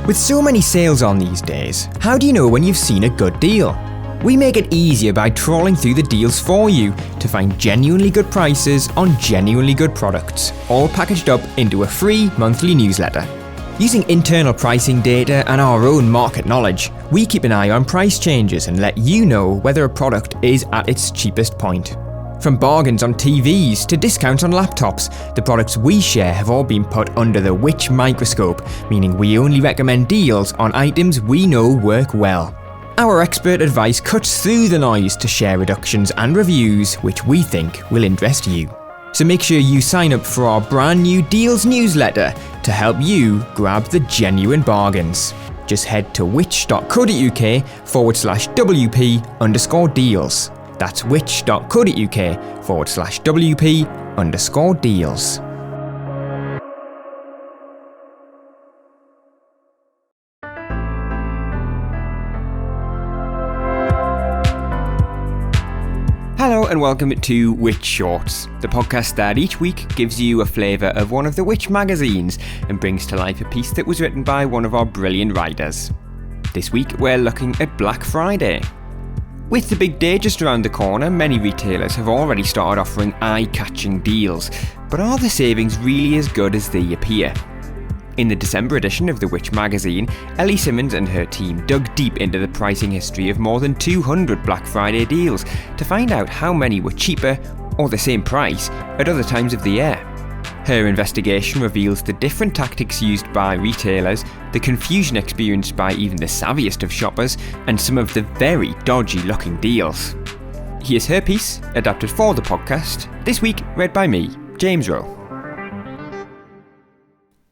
With so many sales on these days, how do you know when you've seen a good deal? We make it easier by trawling through the deals for you to find genuinely good prices on genuinely good products, all packaged up into a free monthly newsletter. Using internal pricing data and our own market knowledge, we keep an eye on price changes and let you know whether a product is at its cheapest point. From bargains on TVs to discounts on laptops, the products we share have all been put under the Which microscope, meaning we only recommend deals on items we know work well. Our expert advice cuts through the noise to share reductions and reviews which we think will interest you. So make sure you sign up for our brand new Deals newsletter to help you grab the genuine bargains. Just head to which.co.uk/WP_deals. That's which.co.uk/WP_deals. Hello and welcome to Which Shorts, the podcast that each week gives you a flavour of one of the Which magazines and brings to life a piece that was written by one of our brilliant writers. This week we're looking at Black Friday. With the big day just around the corner, many retailers have already started offering eye-catching deals, but are the savings really as good as they appear? In the December edition of the Which magazine, Ellie Simmons and her team dug deep into the pricing history of more than 200 Black Friday deals to find out how many were cheaper or the same price at other times of the year. Her investigation reveals the different tactics used by retailers, the confusion experienced by even the savviest of shoppers, and some of the very dodgy looking deals. Here's her piece, adapted for the podcast, this week read by me, James Rowe.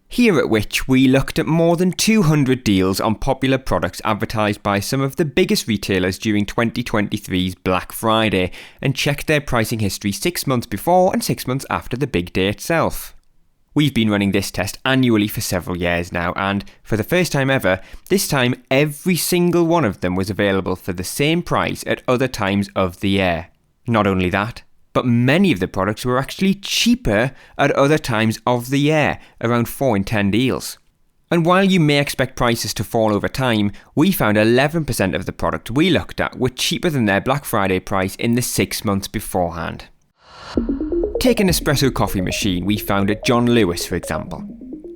Here at Which, we looked at more than 200 deals on popular products advertised by some of the biggest retailers during 2023's Black Friday and checked their pricing history 6 months before and 6 months after the big day itself. We've been running this test annually for several years now, and for the first time ever, this time every single one of them was available for the same price at other times of the year. Not only that, but many of the products were actually cheaper at other times of the year, around 4 in 10 deals. And while you may expect prices to fall over time, we found 11% of the products we looked at were cheaper than their Black Friday price in the 6 months beforehand. Take an espresso coffee machine we found at John Lewis, for example.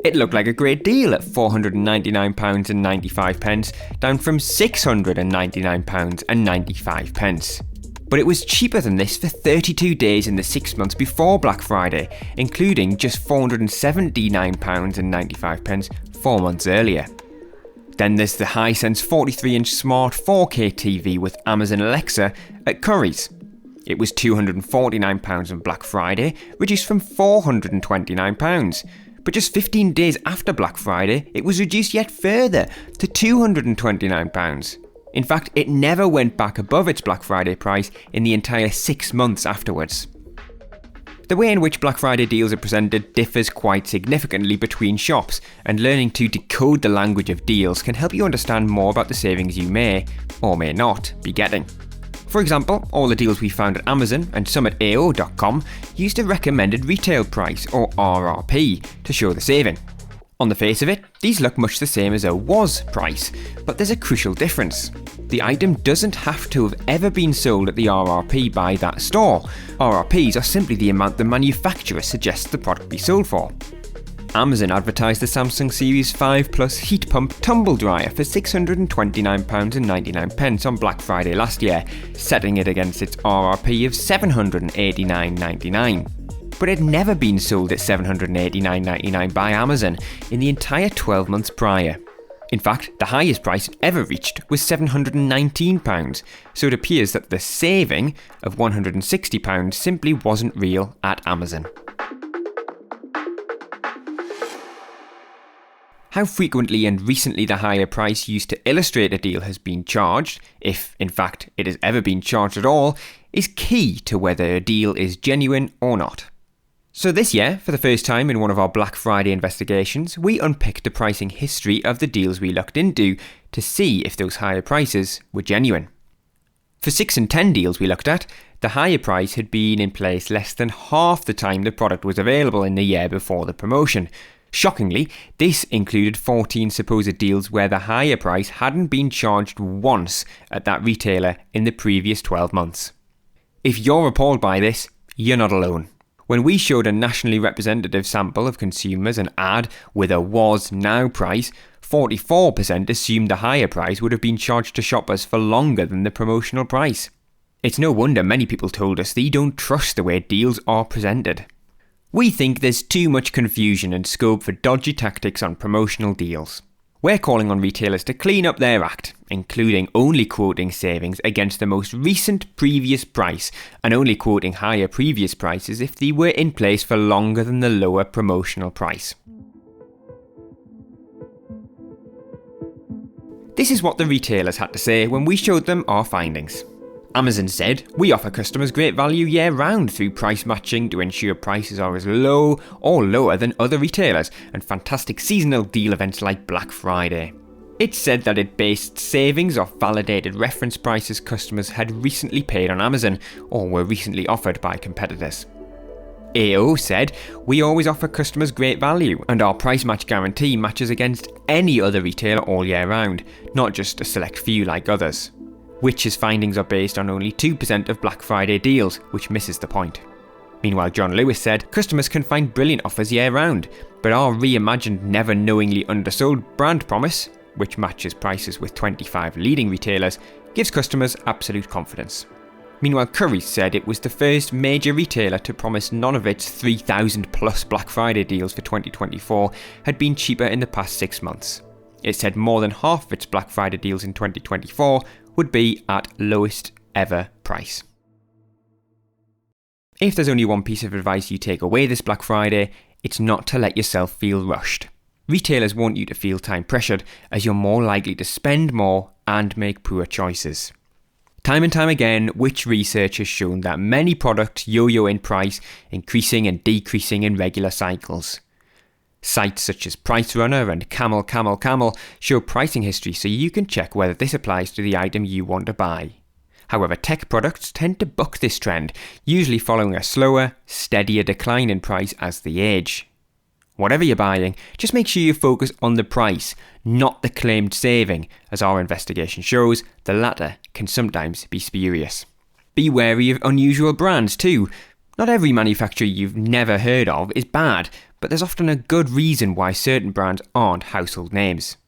It looked like a great deal at £499.95, down from £699.95. But it was cheaper than this for 32 days in the 6 months before Black Friday, including just £479.95 4 months earlier. Then there's the Hisense 43-inch smart 4K TV with Amazon Alexa at Currys. It was £249 on Black Friday, reduced from £429. But just 15 days after Black Friday, it was reduced yet further to £229. In fact, it never went back above its Black Friday price in the entire 6 months afterwards. The way in which Black Friday deals are presented differs quite significantly between shops, and learning to decode the language of deals can help you understand more about the savings you may, or may not, be getting. For example, all the deals we found at Amazon and some at AO.com used a recommended retail price, or RRP, to show the saving. On the face of it, these look much the same as a was price, but there's a crucial difference. The item doesn't have to have ever been sold at the RRP by that store. RRPs are simply the amount the manufacturer suggests the product be sold for. Amazon advertised the Samsung Series 5 Plus heat pump tumble dryer for £629.99 on Black Friday last year, setting it against its RRP of £789.99. But it had never been sold at £789.99 by Amazon in the entire 12 months prior. In fact, the highest price it ever reached was £719, so it appears that the saving of £160 simply wasn't real at Amazon. How frequently and recently the higher price used to illustrate a deal has been charged, if in fact it has ever been charged at all, is key to whether a deal is genuine or not. So this year, for the first time in one of our Black Friday investigations, we unpicked the pricing history of the deals we looked into to see if those higher prices were genuine. For 6 and 10 deals we looked at, the higher price had been in place less than half the time the product was available in the year before the promotion. Shockingly, this included 14 supposed deals where the higher price hadn't been charged once at that retailer in the previous 12 months. If you're appalled by this, you're not alone. When we showed a nationally representative sample of consumers an ad with a was now price, 44% assumed the higher price would have been charged to shoppers for longer than the promotional price. It's no wonder many people told us they don't trust the way deals are presented. We think there's too much confusion and scope for dodgy tactics on promotional deals. We're calling on retailers to clean up their act, including only quoting savings against the most recent previous price and only quoting higher previous prices if they were in place for longer than the lower promotional price. This is what the retailers had to say when we showed them our findings. Amazon said, "We offer customers great value year-round through price matching to ensure prices are as low or lower than other retailers and fantastic seasonal deal events like Black Friday." It said that it based savings off validated reference prices customers had recently paid on Amazon or were recently offered by competitors. AO said, "We always offer customers great value and our price match guarantee matches against any other retailer all year round, not just a select few like others." Which's findings are based on only 2% of Black Friday deals, which misses the point. Meanwhile, John Lewis said, "Customers can find brilliant offers year-round, but our reimagined never knowingly undersold brand promise, which matches prices with 25 leading retailers, gives customers absolute confidence." Meanwhile, Currys said it was the first major retailer to promise none of its 3,000 plus Black Friday deals for 2024 had been cheaper in the past 6 months. It said more than half of its Black Friday deals in 2024 would be at lowest ever price. If there's only one piece of advice you take away this Black Friday, it's not to let yourself feel rushed. Retailers want you to feel time pressured as you're more likely to spend more and make poor choices. Time and time again, which research has shown that many products yo-yo in price, increasing and decreasing in regular cycles. Sites such as PriceRunner and Camel show pricing history so you can check whether this applies to the item you want to buy. However, tech products tend to buck this trend, usually following a slower, steadier decline in price as they age. Whatever you're buying, just make sure you focus on the price, not the claimed saving, as our investigation shows, the latter can sometimes be spurious. Be wary of unusual brands too. Not every manufacturer you've never heard of is bad, but there's often a good reason why certain brands aren't household names.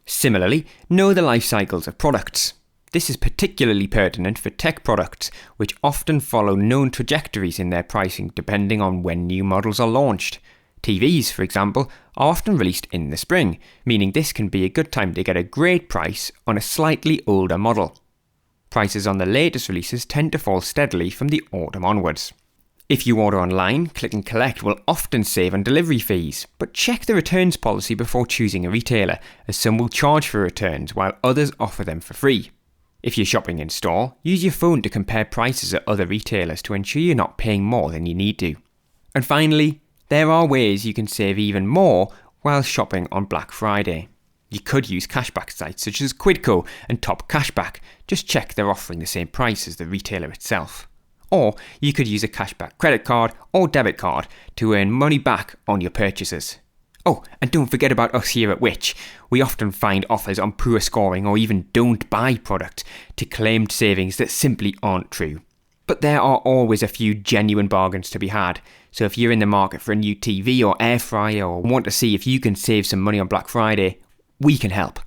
Similarly, know the life cycles of products. This is particularly pertinent for tech products, which often follow known trajectories in their pricing depending on when new models are launched. TVs, for example, are often released in the spring, meaning this can be a good time to get a great price on a slightly older model. Prices on the latest releases tend to fall steadily from the autumn onwards. If you order online, Click and Collect will often save on delivery fees, but check the returns policy before choosing a retailer, as some will charge for returns while others offer them for free. If you're shopping in store, use your phone to compare prices at other retailers to ensure you're not paying more than you need to. And finally, there are ways you can save even more while shopping on Black Friday. You could use cashback sites such as Quidco and Top Cashback. Just check they're offering the same price as the retailer itself. Or you could use a cashback credit card or debit card to earn money back on your purchases. Oh, and don't forget about us here at Which. We often find offers on poor scoring or even don't buy products to claimed savings that simply aren't true. But there are always a few genuine bargains to be had, so if you're in the market for a new TV or air fryer or want to see if you can save some money on Black Friday, we can help.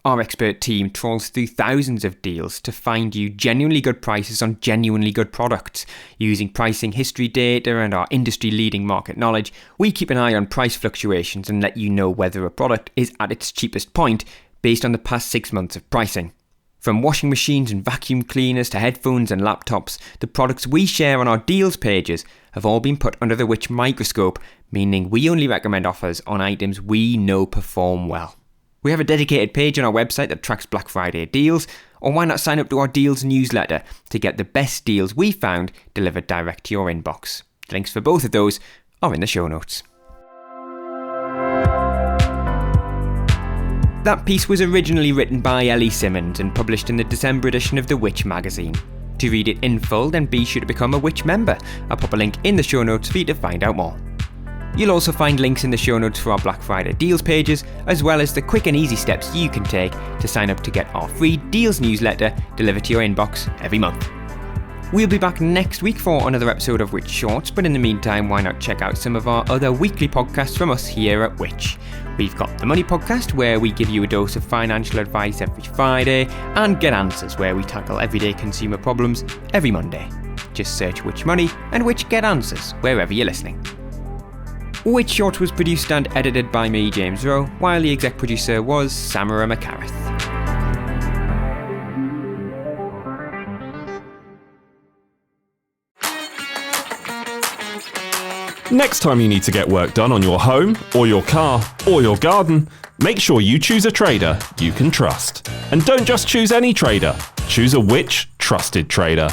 Our expert team trawls through thousands of deals to find you genuinely good prices on genuinely good products. Using pricing history data and our industry-leading market knowledge, we keep an eye on price fluctuations and let you know whether a product is at its cheapest point based on the past 6 months of pricing. From washing machines and vacuum cleaners to headphones and laptops, the products we share on our deals pages have all been put under the Which microscope, meaning we only recommend offers on items we know perform well. We have a dedicated page on our website that tracks Black Friday deals, or why not sign up to our deals newsletter to get the best deals we found delivered direct to your inbox. The links for both of those are in the show notes. That piece was originally written by Ellie Simmons and published in the December edition of The Which magazine. To read it in full, then be sure to become a Which member. I'll pop a link in the show notes for you to find out more. You'll also find links in the show notes for our Black Friday deals pages, as well as the quick and easy steps you can take to sign up to get our free deals newsletter delivered to your inbox every month. We'll be back next week for another episode of Which Shorts, but in the meantime, why not check out some of our other weekly podcasts from us here at Which. We've got the Money Podcast, where we give you a dose of financial advice every Friday, and Get Answers, where we tackle everyday consumer problems every Monday. Just search Which Money and Which Get Answers wherever you're listening. Which Short was produced and edited by me, James Rowe, while the exec producer was Samara McCarrath. Next time you need to get work done on your home, or your car, or your garden, make sure you choose a trader you can trust. And don't just choose any trader, choose a Which trusted trader.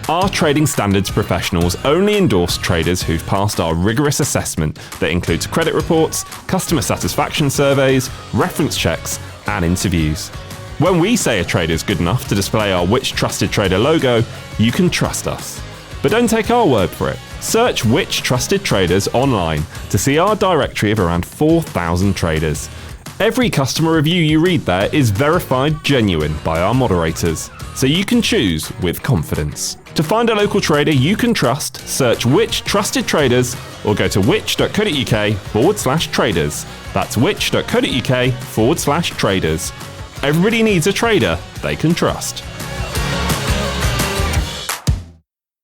Our trading standards professionals only endorse traders who've passed our rigorous assessment that includes credit reports, customer satisfaction surveys, reference checks, and interviews. When we say a trader's good enough to display our Which Trusted Trader logo, you can trust us. But don't take our word for it. Search Which Trusted Traders online to see our directory of around 4,000 traders. Every customer review you read there is verified genuine by our moderators, so you can choose with confidence. To find a local trader you can trust, search Which Trusted Traders or go to which.co.uk/traders. That's which.co.uk/traders. Everybody needs a trader they can trust.